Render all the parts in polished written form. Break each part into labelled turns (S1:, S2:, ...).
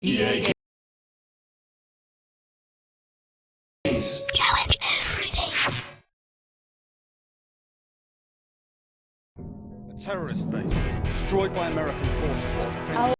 S1: EA games. Challenge everything.
S2: A terrorist base destroyed by American forces while defending.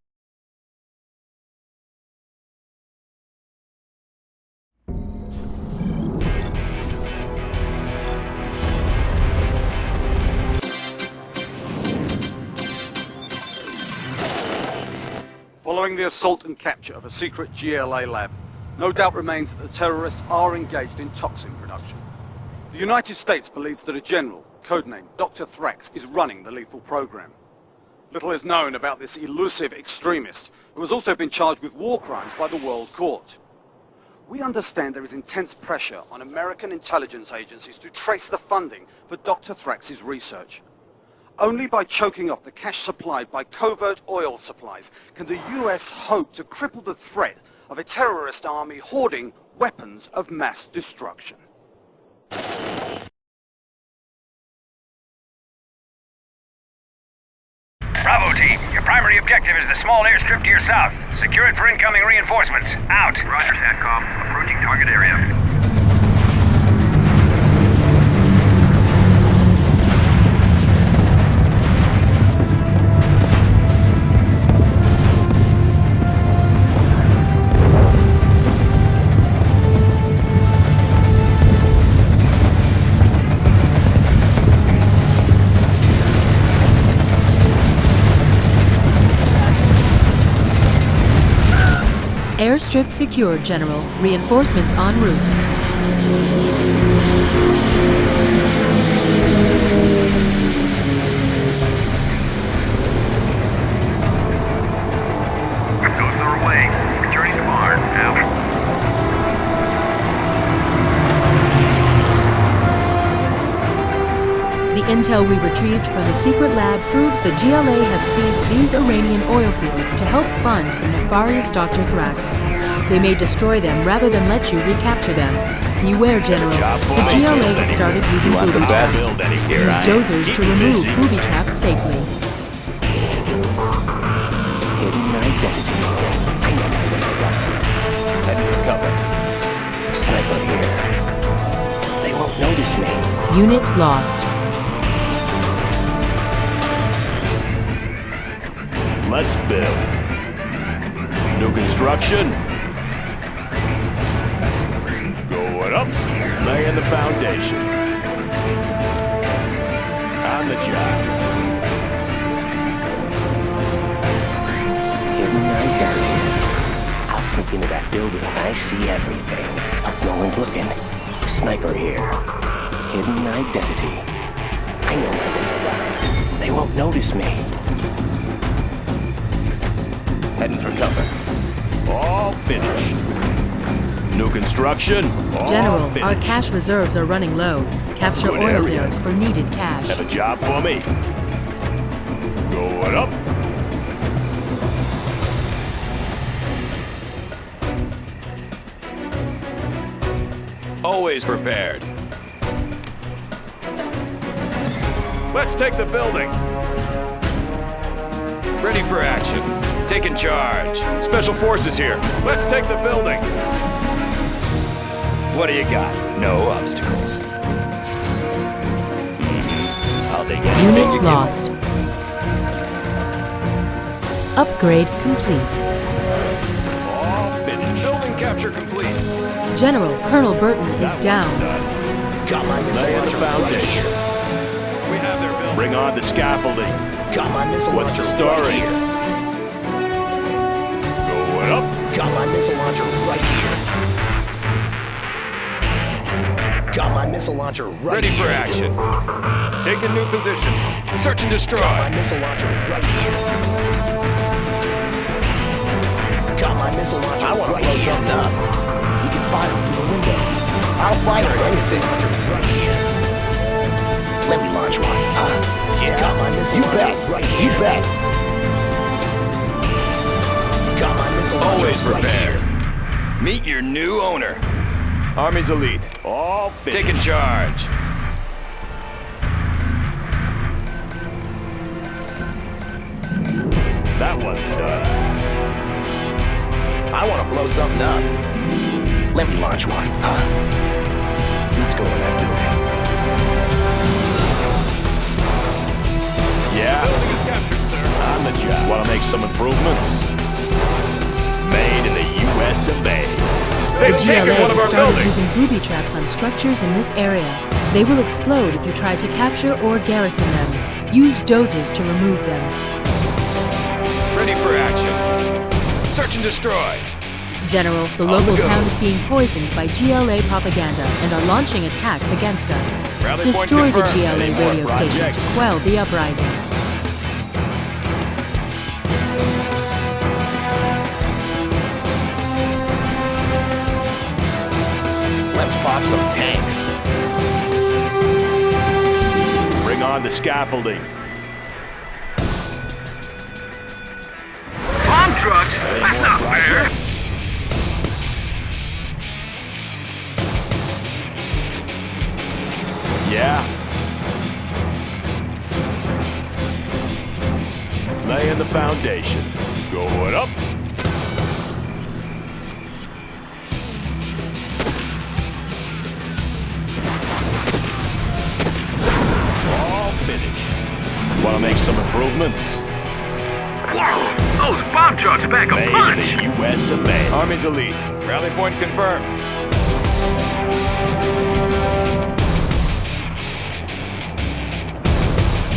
S2: Following the assault and capture of a secret GLA lab, no doubt remains that the terrorists are engaged in toxin production. The United States believes that a general, codenamed Dr. Thrax, is running the lethal program. Little is known about this elusive extremist, who has also been charged with war crimes by the World Court. We understand there is intense pressure on American intelligence agencies to trace the funding for Dr. Thrax's research. Only by choking off the cash supplied by covert oil supplies can the US hope to cripple the threat of a terrorist army hoarding weapons of mass destruction.
S3: Bravo team, your primary objective is the small airstrip to your south. Secure it for incoming reinforcements. Out.
S4: Roger, SATCOM. Approaching target area.
S5: Airstrip secured, General. Reinforcements en route.
S4: Those are away. Returning to barn. Out.
S5: The intel we retrieved from the secret lab proves the GLA have seized these Iranian oil fields to help fund the nefarious Dr. Thrax. They may destroy them rather than let you recapture them. Beware, General. The GLA have started using booby traps. Use dozers to remove booby traps safely.
S6: Hidden identity. I know my way around. Heading for cover. Sniper here. They won't notice me.
S5: Unit lost.
S7: Let's build. New construction. Going up. Laying the foundation. On the job.
S6: Hidden identity. I'll sneak into that building and I see everything. No one's looking. Sniper here. Hidden identity. I know my way around. They won't notice me.
S7: Heading for cover. All finished. New construction. All
S5: General,
S7: finished.
S5: our cash reserves are running low. Capture
S7: Good
S5: oil
S7: area.
S5: derricks for needed cash.
S7: Have a job for me. Going up. Always prepared. Let's take the building. Ready for action. Taking charge. Special forces here. Let's take the building. What do you got? No obstacles. I'll take anything
S5: Unit
S7: you
S5: lost. Upgrade complete.
S7: All finished. Building capture complete.
S5: General, Colonel Burton is down.
S6: Got my missile
S7: Laying the
S6: launcher right
S7: foundation.
S6: here.
S7: We have their building. Bring on the scaffolding.
S6: Got my missile
S7: What's
S6: launcher
S7: the story?
S6: right here.
S7: Going up.
S6: Got my missile launcher right here. Got my missile launcher right
S7: Ready
S6: here.
S7: for action. Take a new position. Search and destroy.
S6: Got my missile launcher right here. Got my missile launcher
S7: I want
S6: right
S7: to blow
S6: here.
S7: something up.
S6: You can fire it through the window. I'll fire it. My missile launcher right here. Let me launch one. Yeah. Got my missile launcher right here.
S7: You bet.
S6: Got my missile launcher
S7: Always
S6: right
S7: prepared.
S6: here.
S7: Meet your new owner. Army's elite. All finished. Taking charge. That one's done.
S6: I want to blow something up. Let me launch one, huh? Let's go in that building.
S7: Yeah? On the job. Want to make some improvements? Made in the U.S. of A.
S5: The GLA has started using booby traps on structures in this area. They will explode if you try to capture or garrison them. Use dozers to remove them.
S7: Ready for action. Search and destroy.
S5: General, the local town is being poisoned by GLA propaganda and are launching attacks against us.
S7: Rally point
S5: Destroy the
S7: confirmed.
S5: GLA
S7: Any more
S5: radio station to
S7: projects?
S5: quell the uprising.
S6: Let's pop some tanks.
S7: Bring on the scaffolding.
S4: Bomb trucks?
S7: Any
S4: That's
S7: more
S4: not fair.
S7: projects? Yeah. Laying the foundation. Going up. All finished. Want to make some improvements?
S4: Whoa, those bomb trucks pack a
S7: Made in
S4: punch.
S7: the U.S. of A. Army's elite. Rally point confirmed.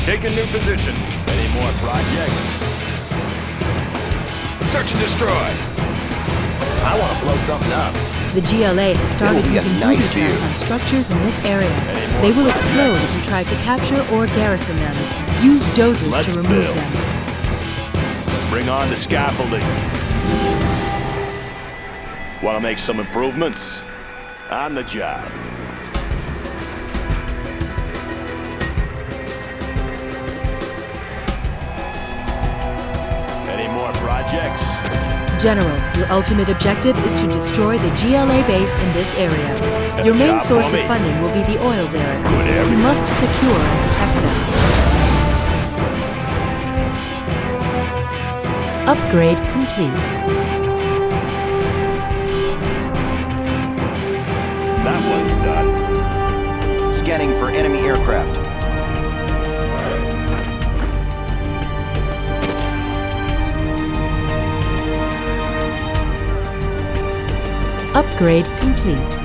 S7: Taking new position. Any more projects? Search and destroy.
S6: I want to blow something up.
S5: The GLA has started
S6: It'll be a
S5: using
S6: nice
S5: booby traps
S6: view.
S5: on structures in this area.
S7: Any more
S5: They will
S7: projects?
S5: explode if you try to capture or garrison them. Use dozers
S7: Let's
S5: to remove
S7: build.
S5: them.
S7: Bring on the scaffolding. Want to make some improvements? On the job. Any more projects?
S5: General, your ultimate objective is to destroy the GLA base in this area. Your main
S7: Job
S5: source
S7: for
S5: of
S7: me.
S5: funding will be the oil derricks.
S7: Good area.
S5: You must secure and protect them. Upgrade complete.
S7: That one's done.
S8: Scanning for enemy aircraft.
S5: Upgrade complete.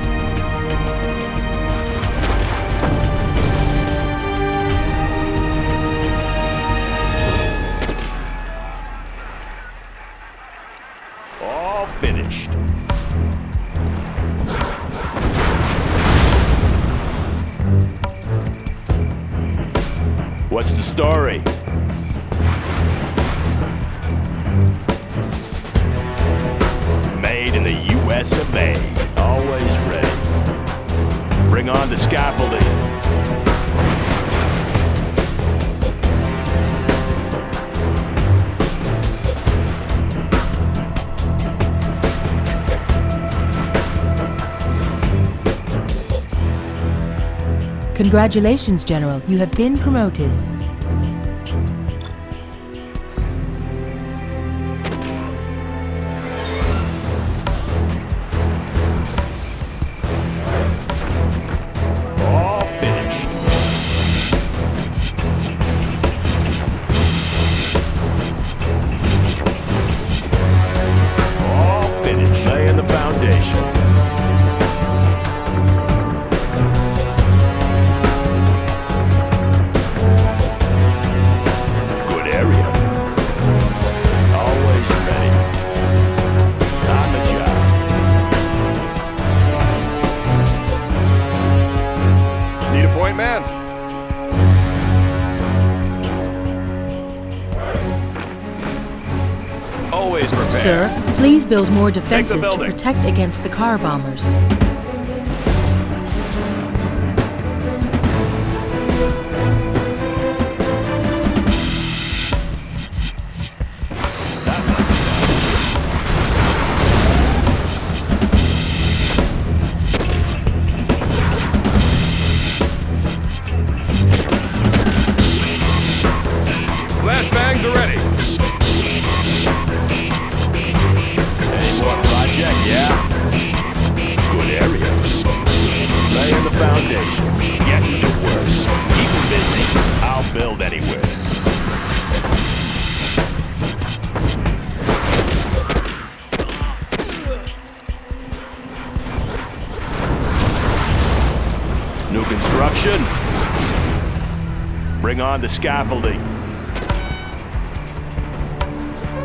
S7: All finished. What's the story? Made in the U.S. of A. Always ready. Bring on the scaffolding.
S5: Congratulations, General. You have been promoted.
S7: All finished. All finished. Laying the foundation. Good area. Always ready. On the job. Need a point man? Always prepared.
S5: Sir, please build more defenses to
S7: building.
S5: protect against the car bombers.
S7: Flashbangs are ready. Any more foundation. Getting to work. Keep them busy. I'll build anywhere. New construction. Bring on the scaffolding.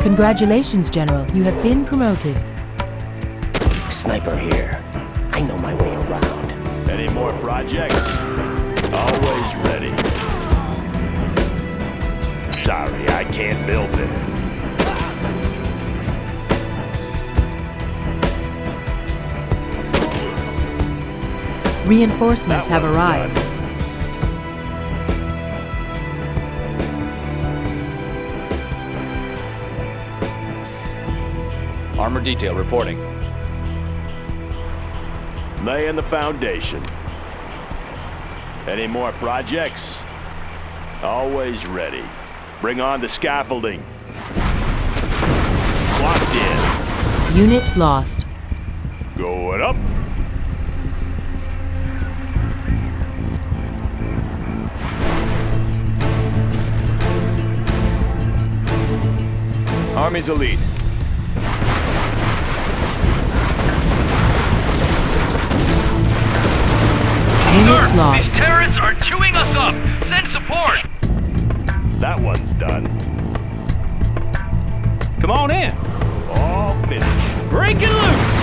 S5: Congratulations, General. You have been promoted.
S6: Sniper here. I know my way around.
S7: Any more projects? Always ready. Sorry, I can't build it.
S5: Reinforcements have arrived.
S8: Armor detail reporting.
S7: Laying the foundation. Any more projects? Always ready. Bring on the scaffolding. Clocked in.
S5: Unit lost.
S7: Going up.
S8: Army's elite.
S5: Unit lost.
S3: These terrorists are chewing us up! Send support!
S7: That one's done.
S8: Come on in.
S7: All finished.
S8: Break it loose.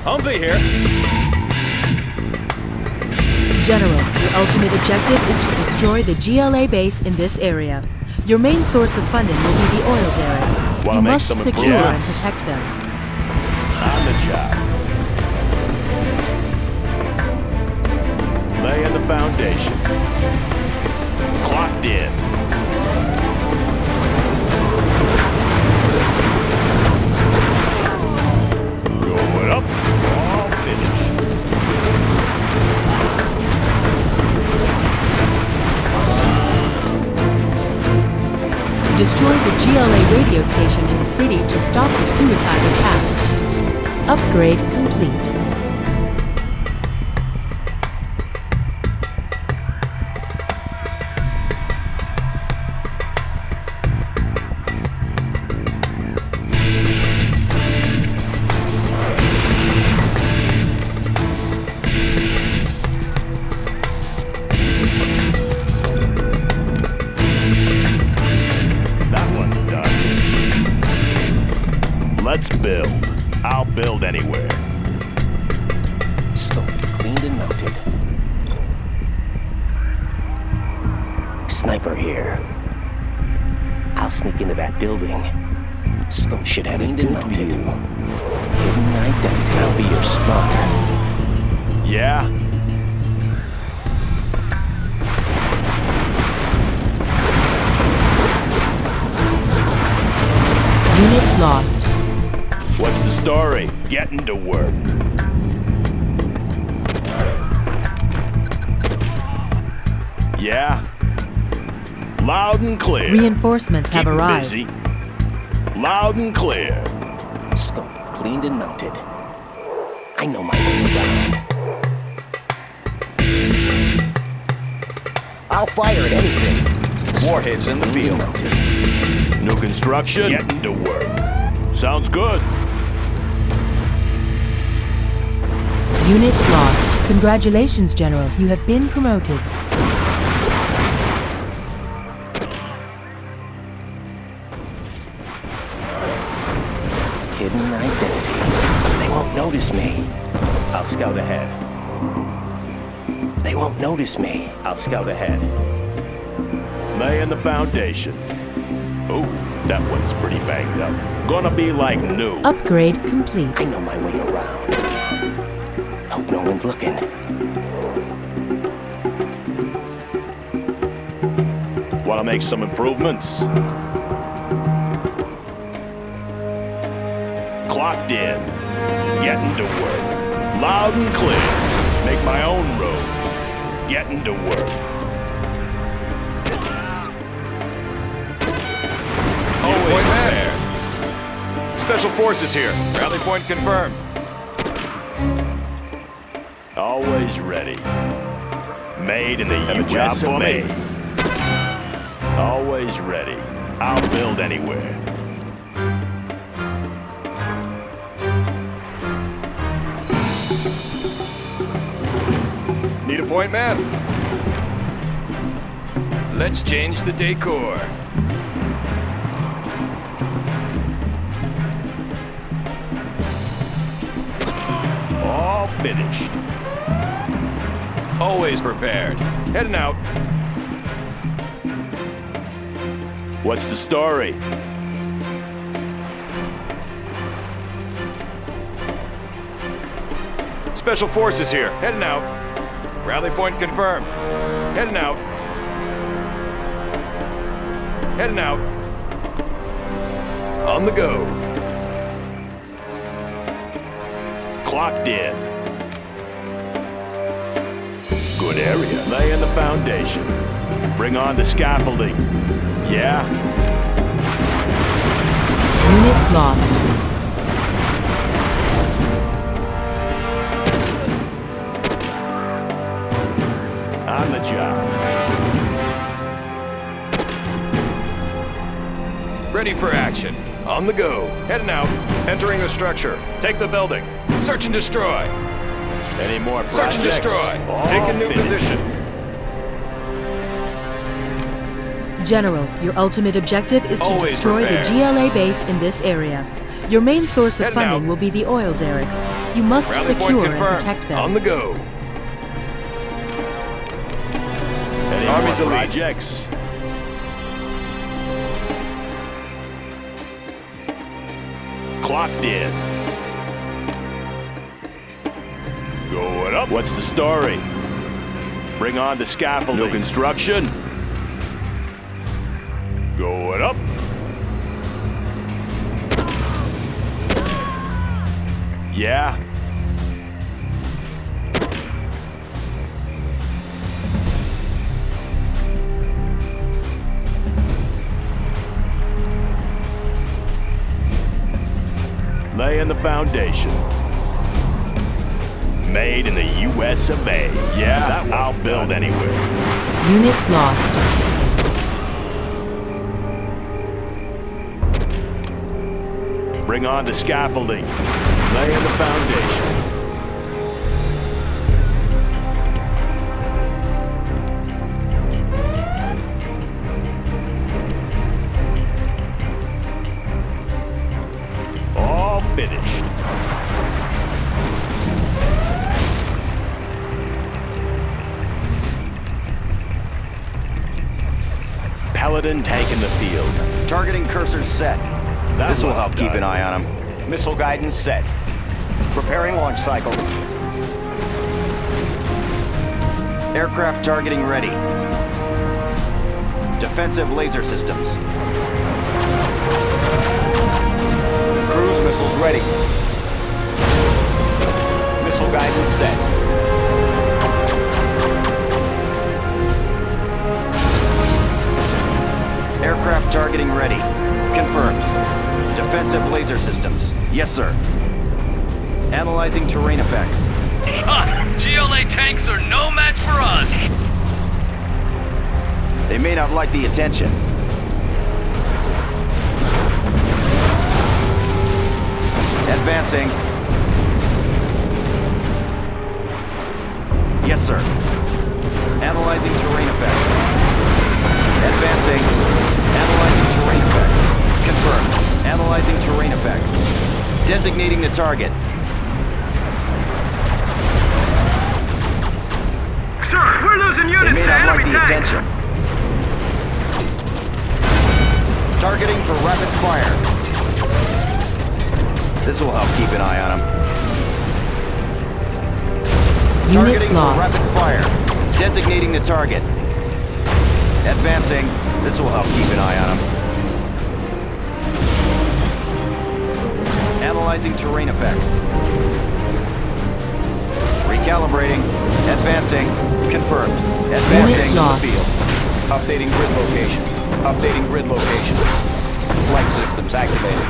S8: Humvee here.
S5: General, your ultimate objective is to destroy the GLA base in this area. Your main source of funding will be the oil derricks.
S7: Wanna
S5: You
S7: make
S5: must
S7: some
S5: secure and
S7: improvements?
S5: protect them.
S7: On the job. Laying the foundation. Clocked in. Going up. All finished.
S5: Destroy the GLA radio station in the city to stop the suicide attacks. Upgrade complete.
S7: That one's done. Let's build. I'll build anywhere.
S6: Scope cleaned and mounted. Sniper here. I'll sneak into that building. Scope should have it and mounted. Hidden identity. I'll be your spotter.
S7: Yeah?
S5: Unit lost.
S7: What's the story? Getting to work. Yeah? Loud and clear.
S5: Reinforcements have
S7: Keep 'em
S5: arrived.
S7: busy. Loud and clear.
S6: Scope cleaned and mounted. I know my way around. I'll fire at anything.
S8: Warheads in the field.
S6: Mounted.
S7: New construction. Getting to work. Sounds good.
S5: Unit lost. Congratulations, General. You have been promoted.
S6: Hidden identity. They won't notice me. I'll scout ahead. They won't notice me. I'll scout ahead.
S7: Laying the foundation. Oh, that one's pretty banged up. Gonna be like new.
S5: Upgrade complete.
S6: I know my way around. Hope no one's looking.
S7: Wanna make some improvements? Clocked in. Getting to work. Loud and clear. Make my own road. Getting to work. Special forces here. Rally point confirmed. Always ready. Made in the U.S. of A. Always ready. I'll build anywhere. Need a point, man? Let's change the decor. All finished. Always prepared. Heading out. What's the story? Special forces here. Heading out. Rally point confirmed. Heading out. Heading out. On the go. Clocked in. Good area. Laying the foundation. Bring on the scaffolding. Yeah?
S5: Unit lost.
S7: On the job. Ready for action. On the go. Heading out. Entering the structure. Take the building. Search and destroy. Any more projects? Search and destroy. Take a new position.
S5: General, your ultimate objective is to
S7: Always
S5: destroy
S7: prepared.
S5: the GLA base in this area. Your main source of
S7: Heading
S5: funding
S7: out.
S5: will be the oil derricks. You must
S7: Rally point
S5: secure and
S7: confirmed.
S5: protect them.
S7: On the go. Any
S8: Army's
S7: more
S8: elite.
S7: projects? Clocked in. Going up. What's the story? Bring on the scaffolding. No construction. Going up. Yeah. Laying the foundation. Made in the U.S. of A. Yeah, I'll build anywhere.
S5: Unit lost.
S7: Bring on the scaffolding. Laying the foundation. All finished. Paladin tank in the field.
S8: Targeting cursors set. This will help keep an eye on him. Missile guidance set. Preparing launch cycle. Aircraft targeting ready. Defensive laser systems. Cruise missiles ready. Missile guidance set. Aircraft targeting ready. Confirmed. Defensive laser systems. Yes, sir. Analyzing terrain effects.
S9: GLA tanks are no match for us.
S8: They may not like the attention. Advancing. Yes, sir. Analyzing terrain effects. Advancing. Analyzing terrain effects. Confirmed. Analyzing terrain effects. Designating the target.
S3: Sir, we're losing
S8: They
S3: units
S8: may
S3: to
S8: not
S3: enemy
S8: like the
S3: tanks.
S8: attention. Targeting for rapid fire. This will help keep an eye on them.
S5: Unit
S8: Targeting for
S5: lost.
S8: rapid fire. Designating the target. Advancing. This will help keep an eye on them. Analyzing terrain effects. Recalibrating. Advancing. Confirmed. Advancing to the
S5: lost.
S8: field. Updating grid location. Updating grid location. Flight systems activated.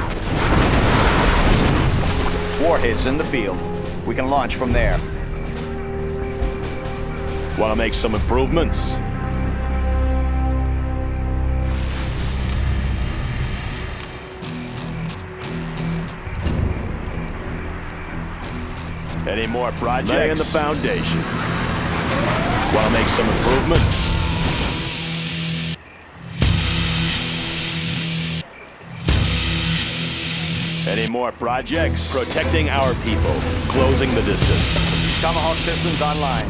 S8: Warheads in the field. We can launch from there.
S7: Want to make some improvements? Any more projects? Laying the foundation. Want to make some improvements? Any more projects? Protecting our people. Closing the distance.
S8: Tomahawk systems online.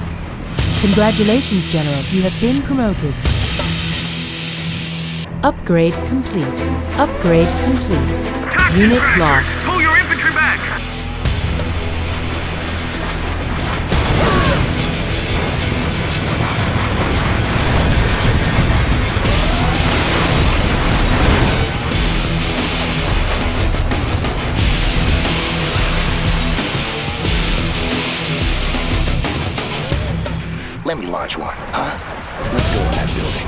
S5: Congratulations, General. You have been promoted. Upgrade complete. Upgrade complete.
S4: Toxin
S5: Unit
S4: tractors!
S5: lost.
S4: Pull your infantry back!
S6: Let me launch one, huh? Let's go in that building.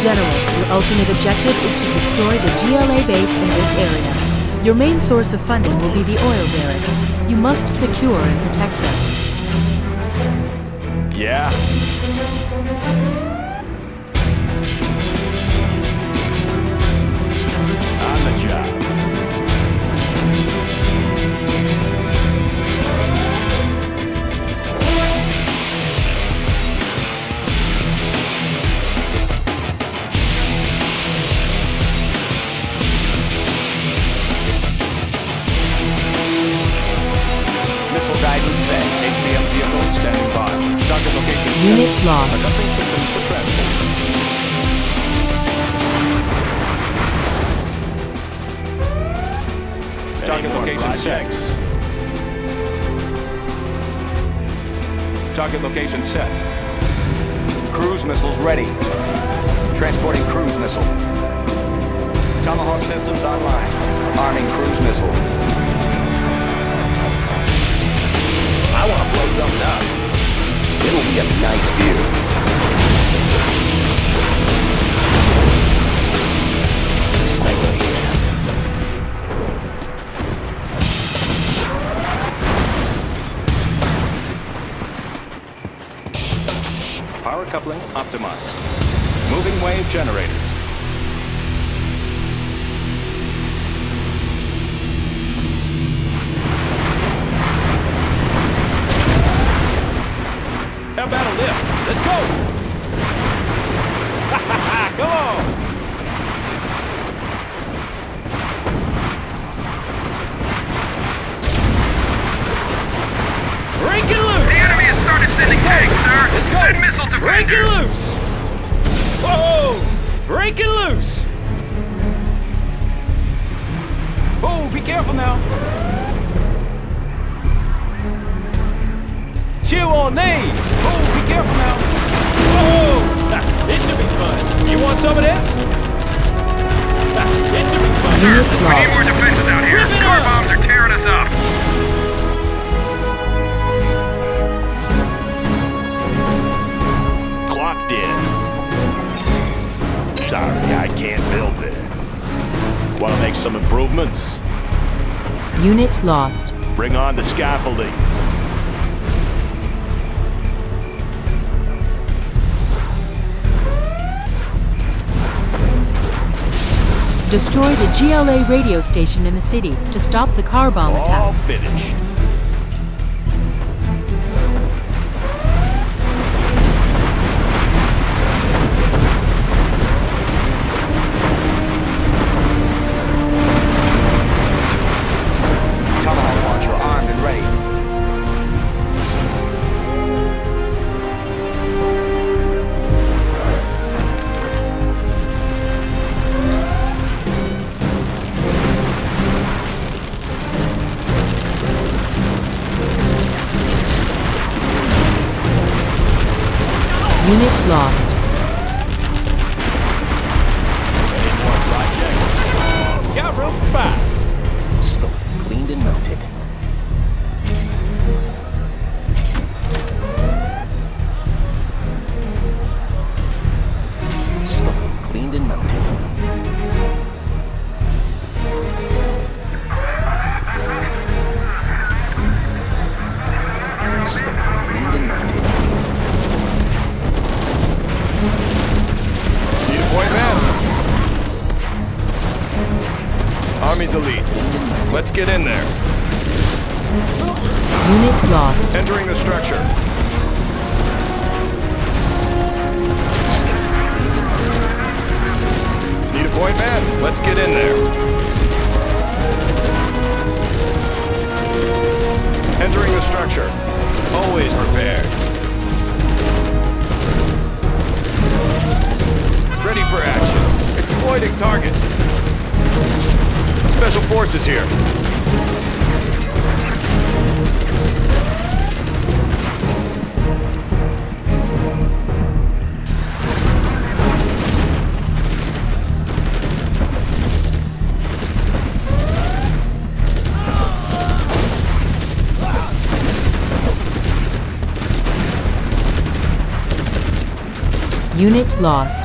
S5: General, your ultimate objective is to destroy the GLA base in this area. Your main source of funding will be the oil derricks. You must secure and protect them.
S7: Yeah. On the job.
S8: Missile guidance set. HPM vehicle standing by. Target location set.
S5: Unit lost.
S8: Adjusting systems for transport. Target location set. Target location set. Cruise missiles ready. Transporting cruise missile. Tomahawk systems online. Arming cruise missile.
S6: I want to blow something up. It'll be a nice view. Sniper here.
S8: Power coupling optimized. Moving wave generators. How about a lift? Let's go! Come on!
S9: Break it loose!
S4: The enemy has started sending tanks, sir!
S9: Let's go!
S4: Send missile
S9: Break it
S4: defenders!
S9: loose! Whoa! Break it loose!
S8: Oh, be careful now!
S9: Chew on these!
S8: Oh, be careful now!
S9: Whoa! This should be fun. You want some of this? This should be fun.
S4: Sir,
S5: Unit
S4: we need
S5: lost.
S4: more defenses out here.
S9: Rip it
S4: Car
S9: up.
S4: bombs are tearing us up.
S7: Clocked in. Sorry, I can't build it. Want to make some improvements?
S5: Unit lost.
S7: Bring on the scaffolding.
S5: Destroy the GLA radio station in the city to stop the car bomb
S7: All
S5: attacks.
S7: finished.
S8: Tomahawk launcher armed and ready.
S5: Unit lost.
S7: Any more projects? Got room for 5.
S6: Scope cleaned and mounted. Scope cleaned and mounted. Scope cleaned and mounted.
S7: Need a point man. Army's elite. Let's get in there.
S5: Unit lost.
S7: Entering the structure. Need a point man. Let's get in there. Entering the structure. Always prepared. Ready for action. Exploiting target. Special forces here.
S5: Unit lost.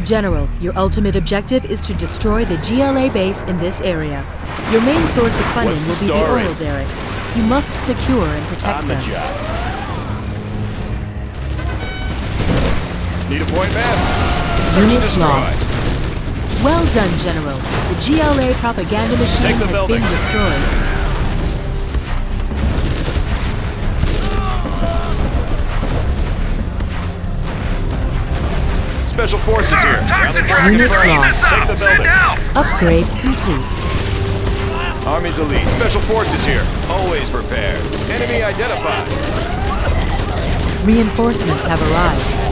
S5: General, your ultimate objective is to destroy the GLA base in this area. Your main source of funding will be the oil derricks. You must secure and protect
S7: On the
S5: them.
S7: job. Need a point man. Search and
S5: Unit
S7: destroy.
S5: lost. Well done, General. The GLA propaganda machine
S7: Take the
S5: has
S7: building.
S5: been destroyed.
S7: Special forces here.
S3: Toxin
S7: Now
S3: tracking
S5: Unit
S3: for
S5: lost.
S3: this
S7: Take
S3: up.
S7: the
S3: Send
S7: building.
S3: out.
S5: Upgrade complete.
S7: Army's elite. Special forces here. Always prepared. Enemy identified.
S5: Reinforcements have arrived.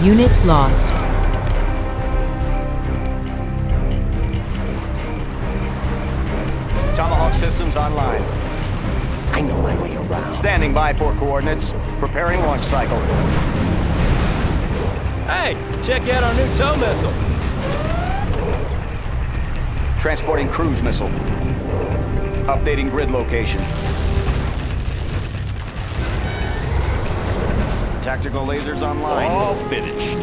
S5: Unit lost.
S8: Tomahawk systems online.
S6: I know my way around.
S8: Standing by for coordinates. Preparing launch cycle.
S9: Hey, check out our new tow missile.
S8: Transporting cruise missile. Updating grid location. Tactical lasers online.
S7: All finished.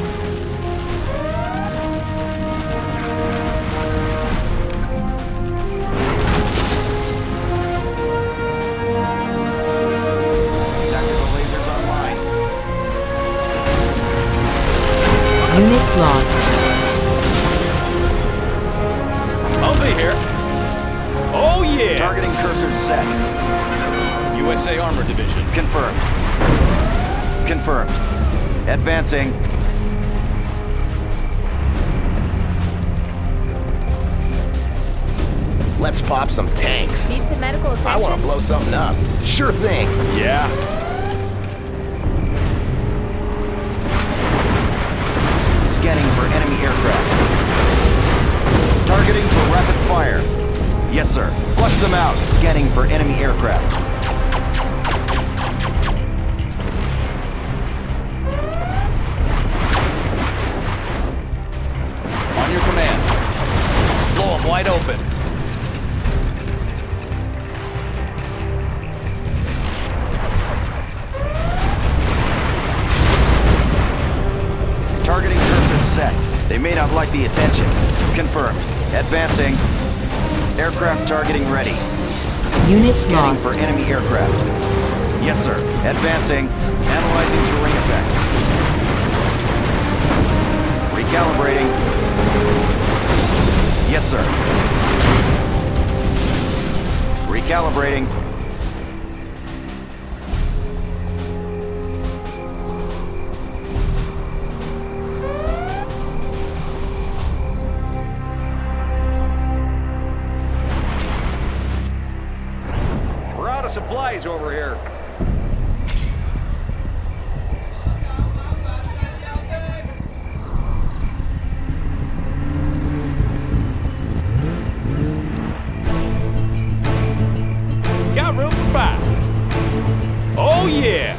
S8: Tactical lasers online.
S5: Unit lost.
S9: I'll be here. Oh yeah.
S8: Targeting cursors set.
S9: USA Armor Division.
S8: Confirmed. Confirmed. Advancing.
S6: Let's pop some tanks.
S10: Need some medical attention?
S6: I want to blow something up. Sure thing.
S7: Yeah.
S8: Scanning for enemy aircraft. Targeting for rapid fire. Yes, sir. Flush them out. Scanning for enemy aircraft.
S9: On your command. Blow them wide open.
S8: Targeting cursor set. They may not like the attention. Confirmed. Advancing. Aircraft targeting ready.
S5: Unit
S8: Scanning
S5: lost.
S8: for enemy aircraft. Yes, sir. Advancing. Analyzing terrain effects. Recalibrating. Yes, sir. Recalibrating.
S9: We're out of supplies over here. Got room for 5.
S7: Oh yeah!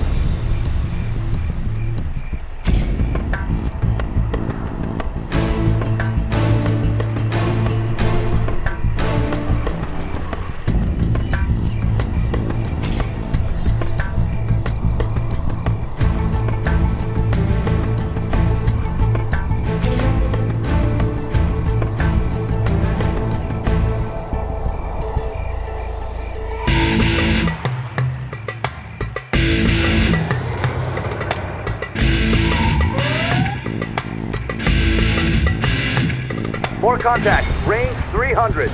S8: More contact. Range 300.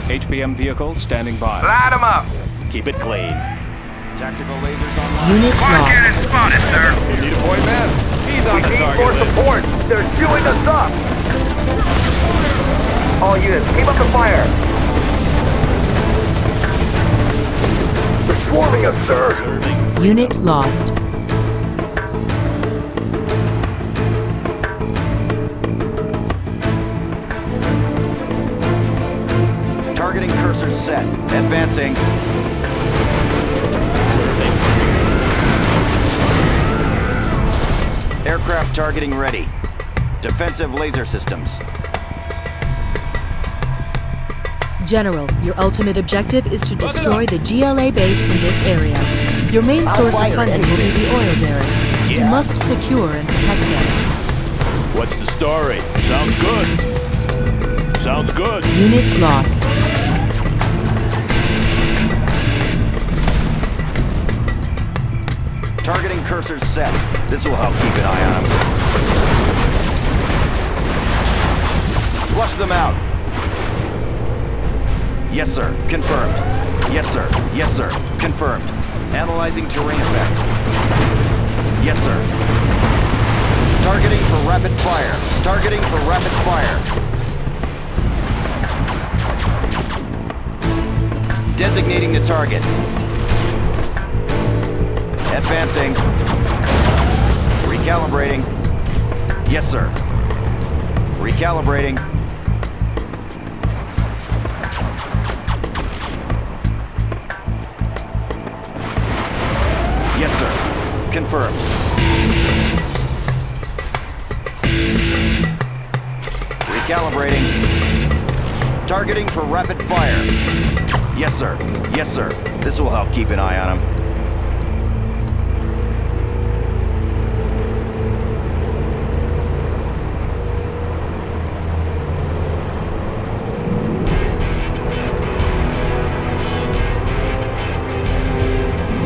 S7: HPM vehicle standing by.
S3: Light 'em up.
S7: Keep it clean.
S8: Tactical lasers online.
S5: Unit
S3: Market is
S5: lost.
S3: spotted, sir.
S7: You need a point man? He's on
S8: We
S7: the
S8: need
S7: target
S8: more
S7: list.
S8: support. They're chewing us up. All units, keep up the fire. They're swarming us, sir.
S7: Serving.
S5: Unit lost.
S8: Targeting cursors set. Advancing. Aircraft targeting ready. Defensive laser systems.
S5: General, your ultimate objective is to destroy the GLA base in this area. Your main source of funding will be the oil derricks. You must secure and protect them.
S7: What's the story? Sounds good. Sounds good.
S5: Unit lost.
S8: Targeting cursors set. This will help keep an eye on them. Flush them out. Yes, sir. Confirmed. Yes, sir. Yes, sir. Confirmed. Analyzing terrain effects. Yes, sir. Targeting for rapid fire. Targeting for rapid fire. Designating the target. Advancing. Recalibrating. Yes, sir. Recalibrating. Yes, sir. Confirmed. Recalibrating. Targeting for rapid fire. Yes, sir. Yes, sir. This will help keep an eye on him.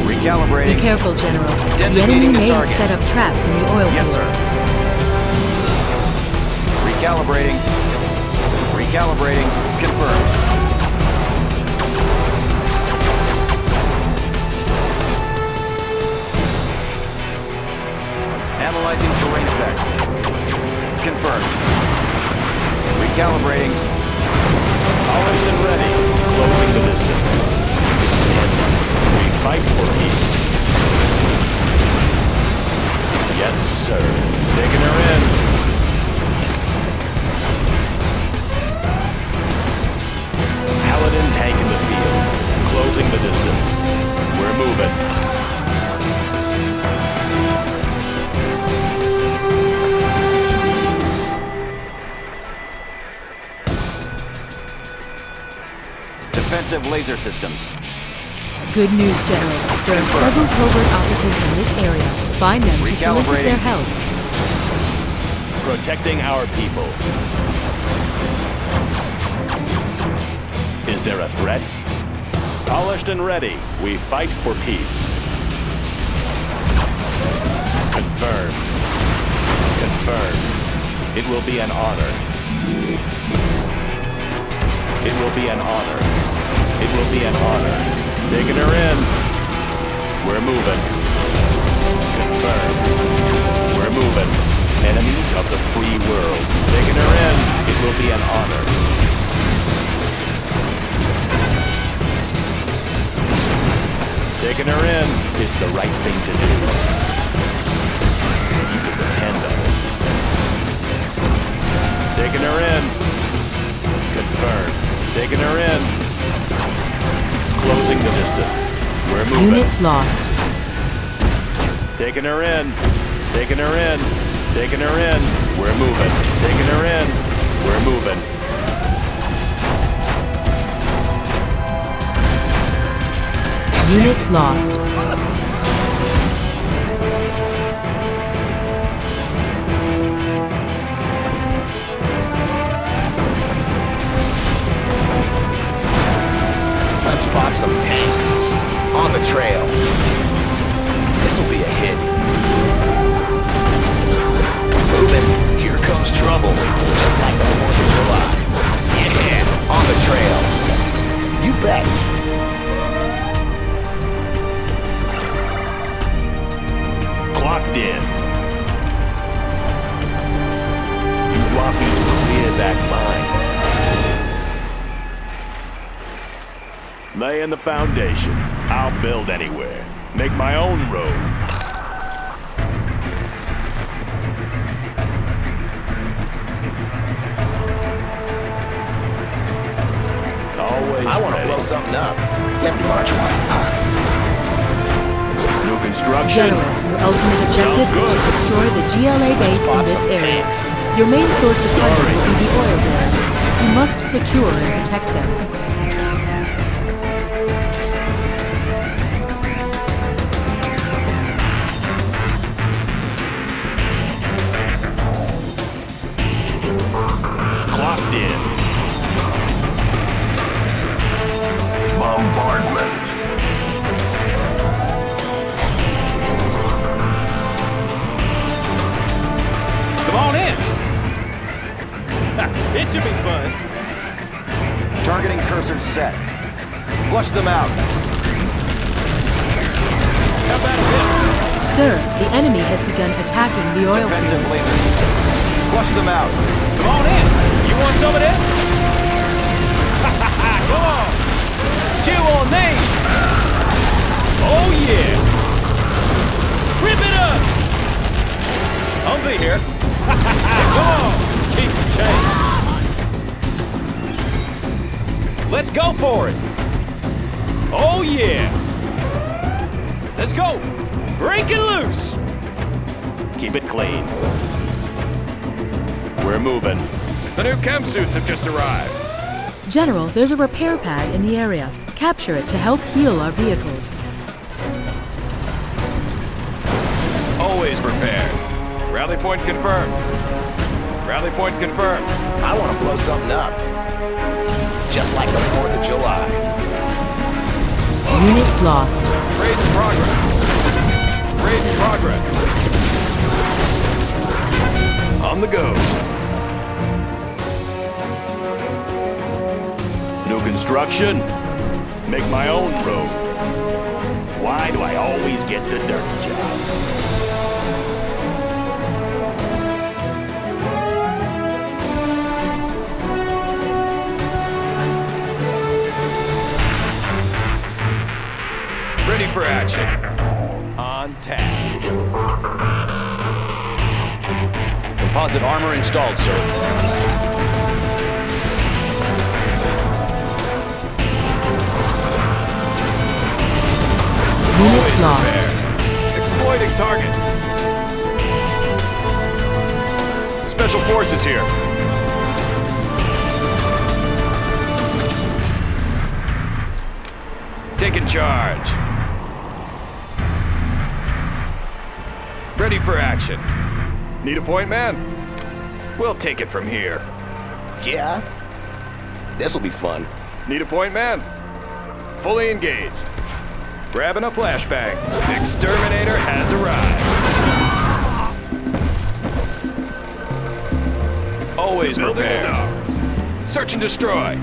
S8: Recalibrating.
S5: Be careful, General. The
S8: Designating
S5: enemy
S8: the
S5: may have
S8: target.
S5: set up traps in the oil
S8: Yes,
S5: field.
S8: sir. Recalibrating. Recalibrating. Confirmed. Analyzing terrain effects. Confirmed. Recalibrating.
S7: Polished and ready. Closing the distance. We fight for peace. Yes, sir. Taking her in. Paladin tank in the field. Closing the distance. We're moving.
S8: Defensive laser systems.
S5: Good news, General. There are several covert operatives in this area. Find them to solicit their help.
S7: Protecting our people. Is there a threat? Polished and ready. We fight for peace. Confirmed. Confirmed. It will be an honor. It will be an honor. It will be an honor. Taking her in. We're moving. Confirmed. We're moving. Enemies of the free world. Taking her in. It will be an honor. Taking her in is the right thing to do. You can depend on it. Taking her in. Confirmed. Taking her in. Closing the distance. We're moving.
S5: Unit lost.
S7: Taking her in. Taking her in. Taking her in. We're moving. Taking her in. We're moving.
S5: Unit lost.
S6: Let's pop some tanks. On the trail. This'll be a hit. Moving. Here comes trouble. Just like the 4th of July. Yeah, on the trail. You bet.
S7: Clocked in. You whoppies clear that line. Laying the foundation. I'll build anywhere. Make my own road. Always
S6: I want to
S7: ready.
S6: blow something up. Let me march one.
S7: New construction.
S5: General, your ultimate objective is to destroy the GLA base in this area. Your main source of funding will be the oil dams. You must secure and protect them.
S7: Clocked in.
S4: Bombardment.
S9: Come on in. This should be fun.
S8: Targeting cursor set. Flush them out.
S9: How about a bit?
S5: Sir, the enemy has begun attacking the oil
S8: Defensive
S5: fields.
S8: laser system. Flush them out.
S9: Come on in. You want some of this? Come on. Chew on me. Oh, yeah. Rip it up. I'll be here. Come on. Keep the change. Let's go for it. Oh, yeah. Let's go. Break it loose.
S7: Keep it clean. We're moving.
S9: The new chem suits have just arrived.
S5: General, there's a repair pad in the area. Capture it to help heal our vehicles.
S9: Always prepared. Rally point confirmed. Rally point confirmed.
S6: I want to blow something up. Just like the 4th of July.
S5: Unit lost.
S9: Raid in progress. Raid in progress.
S7: On the go. New construction. Make my own road. Why do I always get the dirt jobs?
S9: Ready for action. On task. Composite armor installed, sir.
S5: Unit lost.
S9: Prepared. Exploiting target. Special forces here. Taking charge. Ready for action. Need a point, man? We'll take it from here.
S6: Yeah? This'll be fun.
S9: Need a point, man? Fully engaged. Grabbing a flashbang. Exterminator has arrived. Always prepared. Search and destroy.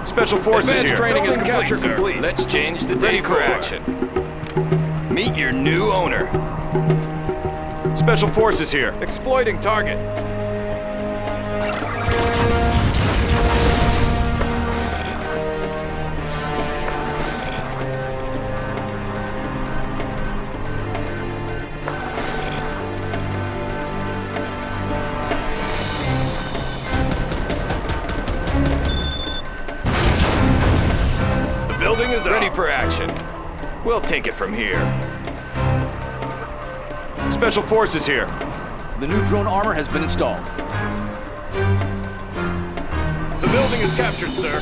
S9: Special forces
S3: Advanced
S9: here.
S3: training is
S9: Building
S3: complete,
S9: capture
S3: sir.
S9: complete.
S3: Let's change the
S9: Ready for
S3: decor.
S9: action. Meet your new owner. Special forces here. Exploiting target.
S7: is ready for action. We'll take it from here. Special Forces here.
S8: The new drone armor has been installed.
S7: The building is captured, sir.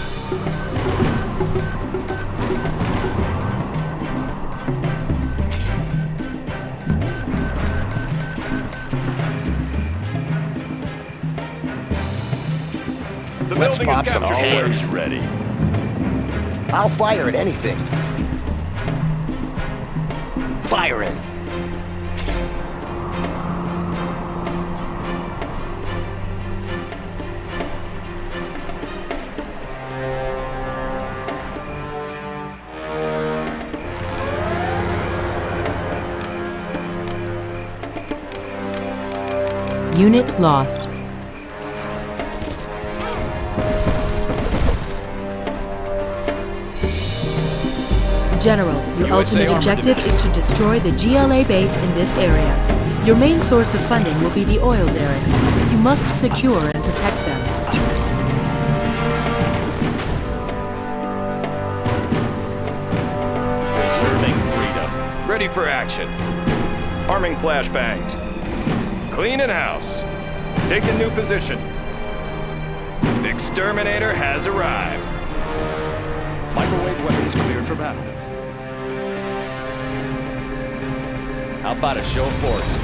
S7: The
S6: Let's
S7: building is
S6: pop some
S7: captured,
S6: tanks.
S7: sir.
S6: Ready. I'll fire at anything. Firing.
S5: Unit lost. General, your ultimate objective is to destroy the GLA base in this area. Your main source of funding will be the oil derricks. You must secure and protect them.
S7: Preserving freedom. Ready for action. Arming flashbangs. Cleaning house. Taking new position. Exterminator has arrived.
S8: Microwave weapons cleared for battle.
S9: How about a show of force?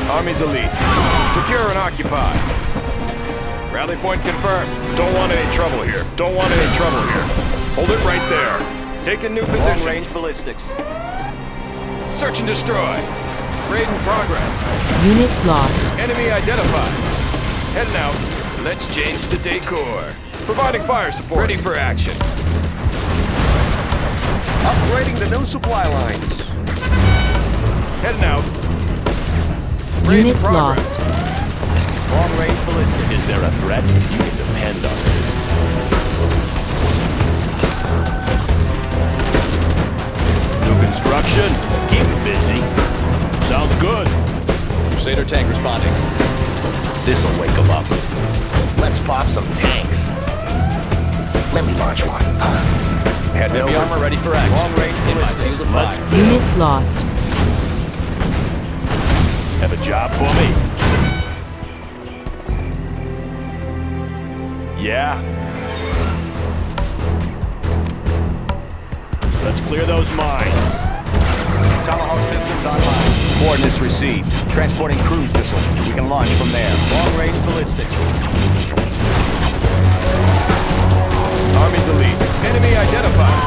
S7: Army's elite. Secure and occupy. Rally point confirmed. Don't want any trouble here. Don't want any trouble here. Hold it right there. Taking new position.
S8: Long-range ballistics.
S7: Search and destroy. Raid in progress.
S5: Unit lost.
S7: Enemy identified. Heading out. Let's change the decor. Providing fire support. Ready for action.
S8: Upgrading the new supply lines.
S7: Heading out. Raid in
S5: Unit
S7: progress.
S5: lost.
S8: Long-range ballistics.
S6: Is there a threat? You can depend on it.
S7: New construction.
S6: Keep busy.
S7: Sounds good.
S9: Crusader tank responding.
S6: This'll wake them up. Let's pop some tanks. Let me launch one.
S9: Heavy armor ready for action.
S8: Long-range
S9: In my
S8: ballistics.
S9: field of fire.
S5: Unit lost.
S7: Have a job for me? Yeah. Let's clear those mines.
S8: Tomahawk systems online. Coordinates received. Transporting cruise missile. We can launch from there. Long-range ballistics.
S7: Army's elite. Enemy identified.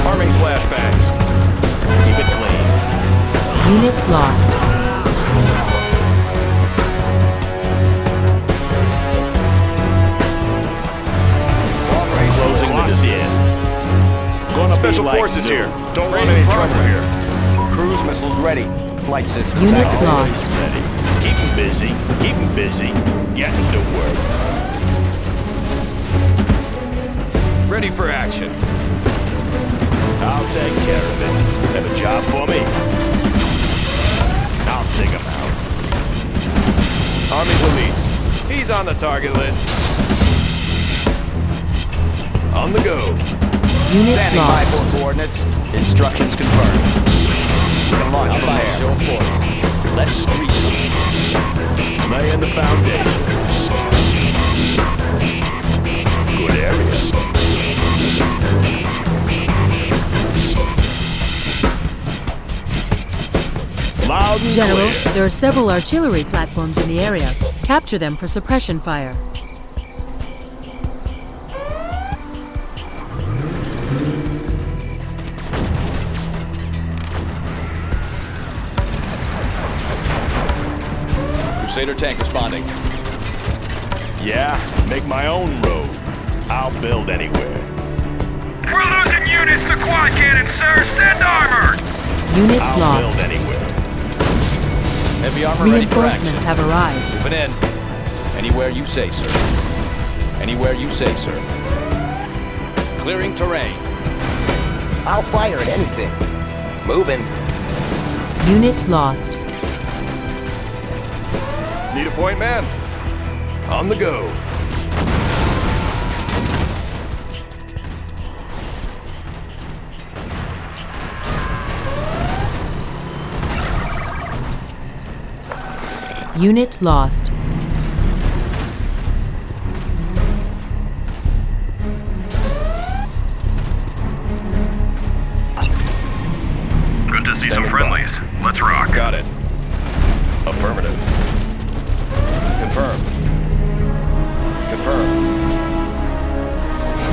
S7: Arming flashbangs. Keep it clean.
S5: Unit lost.
S7: Long-range closing the distance. Special forces here. Don't want any trouble here.
S8: Cruise missiles ready. Flight systems
S5: Unit
S8: active.
S5: lost.
S6: Ready. Keep them busy. Keep them busy. Getting to work.
S7: Ready for action.
S6: I'll take care of it. Have a job for me? I'll dig them out.
S7: Army's elite. He's on the target list. On the go.
S5: Unit
S8: Standing by
S5: lost.
S8: for coordinates. Instructions confirmed. We can launch from there.
S9: Show of force.
S6: Let's grease them. Laying the foundation. Good area. Loud and
S5: General,
S6: clear.
S5: there are several artillery platforms in the area. Capture them for suppression fire.
S9: Crusader tank responding.
S6: Yeah, make my own road. I'll build anywhere.
S3: We're losing units to quad cannons, sir. Send armor.
S5: Unit
S6: I'll
S5: lost.
S6: build anywhere.
S9: Heavy armor ready for action.
S5: Reinforcements have arrived.
S9: Moving in. Anywhere you say, sir. Anywhere you say, sir. Clearing terrain.
S6: I'll fire at anything. Moving.
S5: Unit lost.
S7: Need a point, man? On the go.
S5: Unit lost.
S3: Good to see some friendlies. Let's rock.
S7: Got it. Affirmative. Confirmed. Confirmed.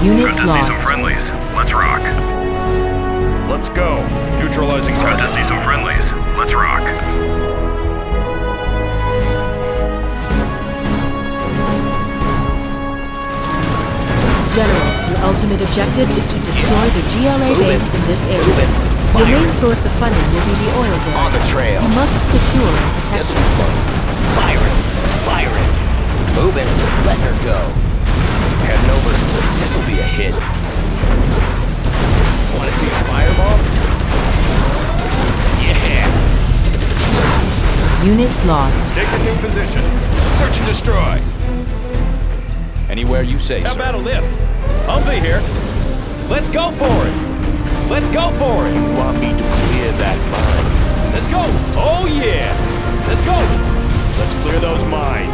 S5: Unit
S3: Good to see some
S5: lost.
S3: friendlies. Let's rock.
S7: Let's go. Neutralizing
S3: Good
S7: target.
S3: to see some friendlies. Let's rock.
S5: General, your ultimate objective is to destroy the GLA base in this area. Your main source of funding will be the oil derricks.
S6: On the trail.
S5: You must secure and protect
S6: This'll
S5: them.
S6: be fun. Fire it. Moving. Letting her go. Heading over. This'll be a hit. Want to see a fireball? Yeah.
S5: Unit lost.
S7: Take a new position. Search and destroy. Anywhere you say,
S9: How
S7: sir.
S9: about a lift? Humvee here. Let's go for it. Let's go for it.
S6: You want me to clear that mine?
S9: Let's go. Oh, yeah. Let's go. Let's clear those mines.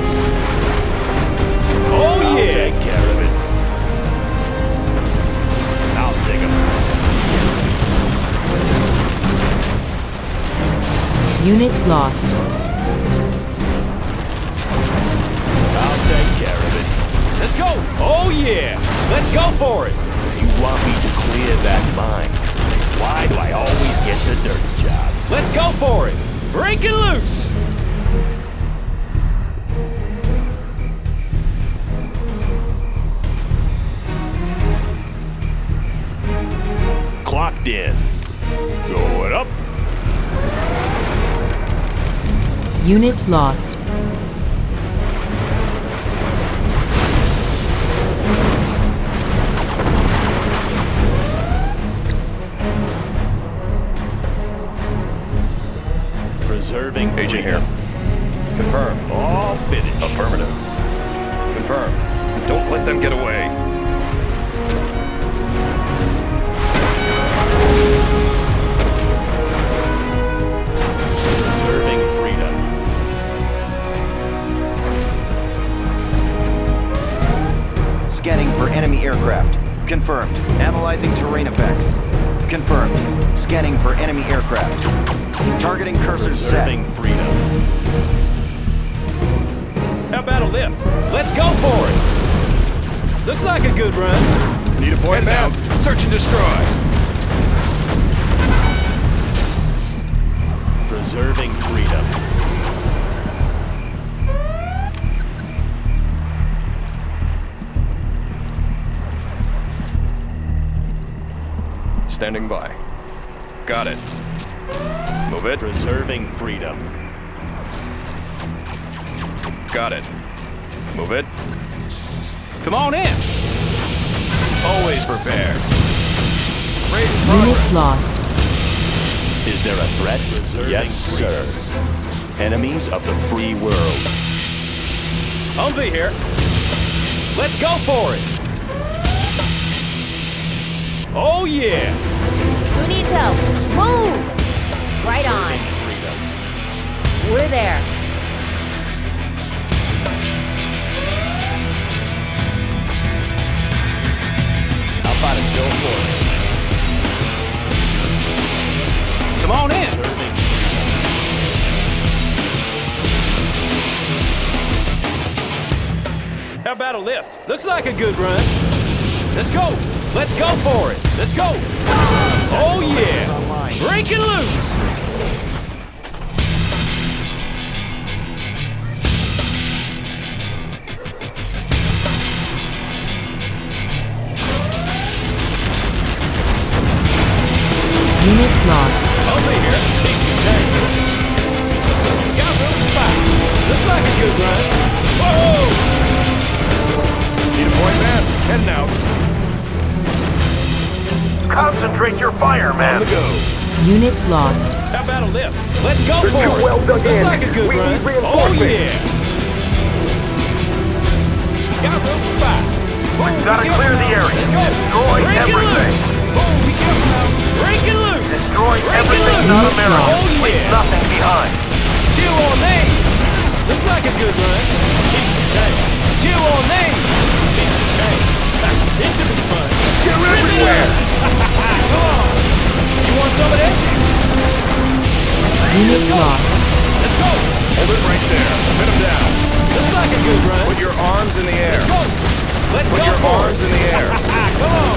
S9: Oh,
S7: I'll
S9: yeah.
S7: take care of it.
S9: I'll dig them.
S5: Unit lost.
S9: I'll take care of it. Let's go. Oh, yeah. Let's go for it.
S6: You want me to clear that mine? Why do I always get the dirty jobs?
S9: Let's go for it. Breaking loose.
S7: Clocked in. Going up.
S5: Unit lost.
S7: Preserving agent here. Confirmed. All finished. Affirmative. Confirmed. Don't let them get away. Preserving freedom.
S8: Scanning for enemy aircraft. Confirmed. Analyzing terrain effects. Confirmed. Scanning for enemy aircraft. Targeting cursors set.
S7: Preserving freedom.
S9: How about a lift? Let's go for it. Looks like a good run.
S7: Need a point, man? Search and destroy. Preserving freedom. Standing by. Got it. Move it. Preserving freedom. Got it. Move it.
S9: Come on in.
S7: Always prepared.
S5: Unit lost.
S7: Is there a threat? Yes, sir. Enemies of the free world.
S9: Humvee here. Let's go for it. Oh, yeah.
S10: Who needs help? Move! Right on. We're there.
S9: How about a Joe Ford? Come on in. How about a lift? Looks like a good run. Let's go. Let's go for it. Let's go. Oh, yeah. Breaking loose.
S5: Unit lost.
S9: Over here. Keep your tank. Got room to fight. Looks like a good run. Whoa!
S7: Need a point, man? Heading out.
S4: Concentrate your fire, man.
S7: On the go.
S5: Unit lost.
S9: How about a lift? Let's go for it.
S4: Well dug
S9: Looks
S4: in.
S9: like a good
S4: We
S9: run.
S4: need
S9: Oh,
S4: reinforcements.
S9: yeah. got room for 5. Boom,
S4: Gotta clear the area. Destroy everything.
S9: Boom, we get them now. Break it loose.
S4: Destroy
S9: Break it
S4: everything
S9: loose.
S4: not American.
S9: Oh,
S4: Leave
S9: yeah.
S4: nothing behind.
S9: Chew on me. Looks like a good run. Piece of cake. Chew on me. Piece of cake. This should be fun.
S4: You're everywhere.
S9: Come on. You want some of this?
S5: Unit lost.
S9: Let's go.
S7: Hold it right there. Pin him down.
S9: Looks like a good run.
S7: Put your arms in the air.
S9: Let's go. Let's
S7: Put
S9: go
S7: your
S9: for
S7: arms
S9: it.
S7: in the air.
S9: Come on.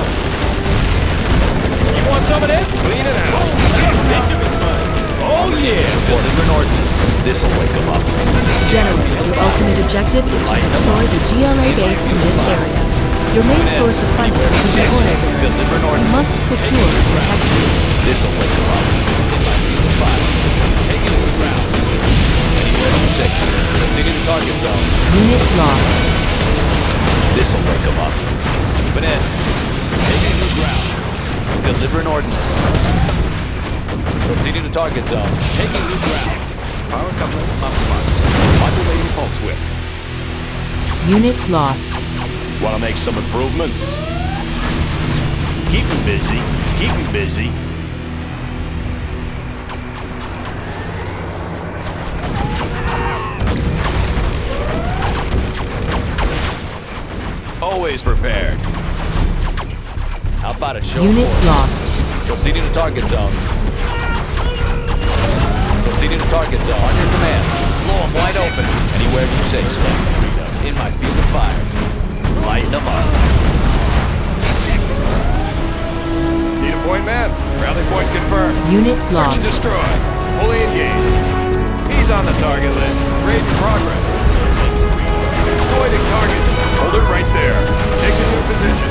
S9: You want some of this?
S7: Clean it out.
S9: This should be fun. Oh, yeah.
S6: What is an ordinance? This'll wake them up.
S5: General, your ultimate objective is to destroy the GLA base in this area. Your main source of funding is the oil dealers. You must secure and protect them.
S6: This'll wake them up.
S9: Take it to the ground.
S6: Anywhere you say. Proceeding to target zone.
S5: Unit lost.
S6: This'll wake them up.
S9: Moving in. Taking new ground.
S6: Deliver an ordinance. Proceeding to target zone.
S9: Taking new ground.
S7: Power coupling optimized. Modulating pulse width.
S5: Unit lost.
S7: Want to make some improvements? Keep them busy. Keep them busy. Always prepared.
S6: How about a show
S5: Unit
S6: force?
S5: lost.
S6: Proceeding to target zone. Proceeding to target zone. On your command. Blow them wide open. Anywhere you say so. In my field of fire. Light them up.
S7: Need a point, man? Rally point confirmed.
S5: Unit
S7: Search
S5: lost.
S7: and destroy. Fully engaged. He's on the target list. Raid in progress. Exploiting target. Hold it right there. Take a new position.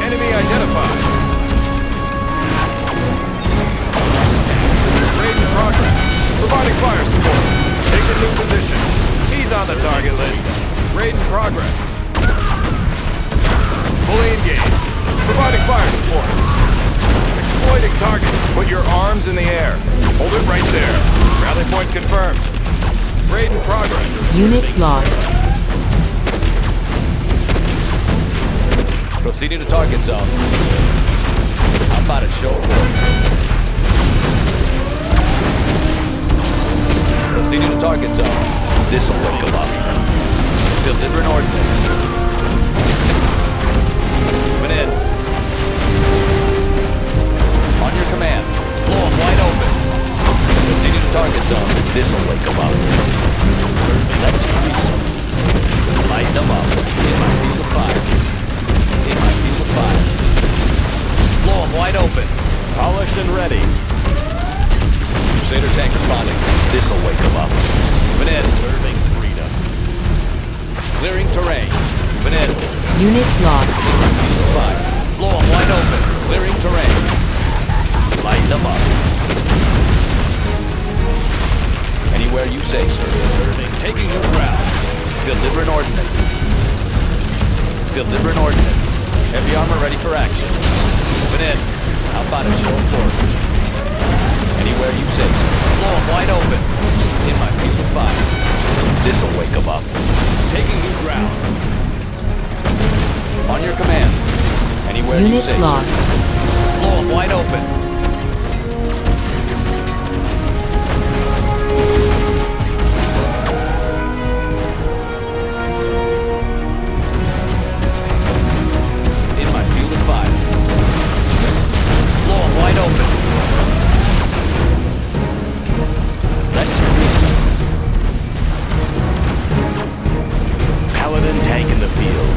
S7: Enemy identified. Raid in progress. Providing fire support. Take a new position. He's on the target list. Raid in progress. Fully engaged. Providing fire support. Exploiting target. Put your arms in the air. Hold it right there. Rally point confirmed. Raid in progress.
S5: Unit lost.
S6: Proceeding to target zone. How about a show of force? Proceeding to target zone. This'll wake them up. Deliver an ordinance. Moving in. On your command. Blow them wide open. Proceeding to target zone. This'll wake them up. Let's grease them. Light them up. In my field of fire. In my field of fire. Blow them wide open.
S7: Polished and ready.
S6: Crusader tank responding. This'll wake them up. Moving in. Serving freedom. Clearing terrain. Moving in.
S5: Unit lost.
S6: In my field of fire. Blow them wide open. Clearing terrain. Light them up. Anywhere you say, sir. Serving. Taking your ground. Deliver an ordinance. Deliver an ordinance. Heavy armor ready for action. Moving in. How about a show of force? Anywhere you say. Blow them wide open. In my field of fire. This'll wake them up.
S9: Taking new ground.
S6: On your command. Anywhere you
S5: Unit
S6: say.
S5: lost.
S6: Sir. Blow them wide open. In my field of fire. Blow them wide open. Let's grease them.
S7: Paladin tank in the field.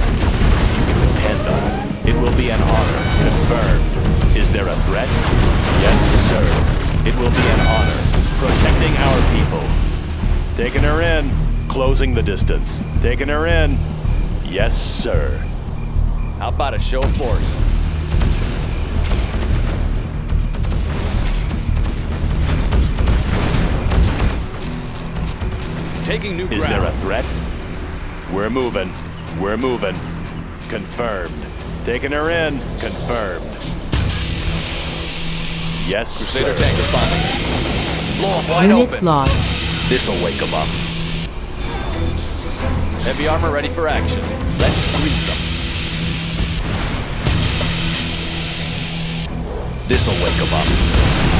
S7: You can depend on it. It will be an honor. Confirmed. Is there a threat? Yes, sir. It will be an honor. Protecting our people. Taking her in. Closing the distance. Taking her in. Yes, sir.
S6: How about a show of force?
S9: Taking new ground.
S7: Is there a threat? We're moving. We're moving. Confirmed. Taking her in. Confirmed. Yes,
S6: Crusader
S7: sir.
S6: tank responding. Blow them wide
S5: Unit
S6: open.
S5: lost.
S6: This'll wake them up. Heavy armor ready for action. Let's
S9: Grease 'em. This'll wake 'em up.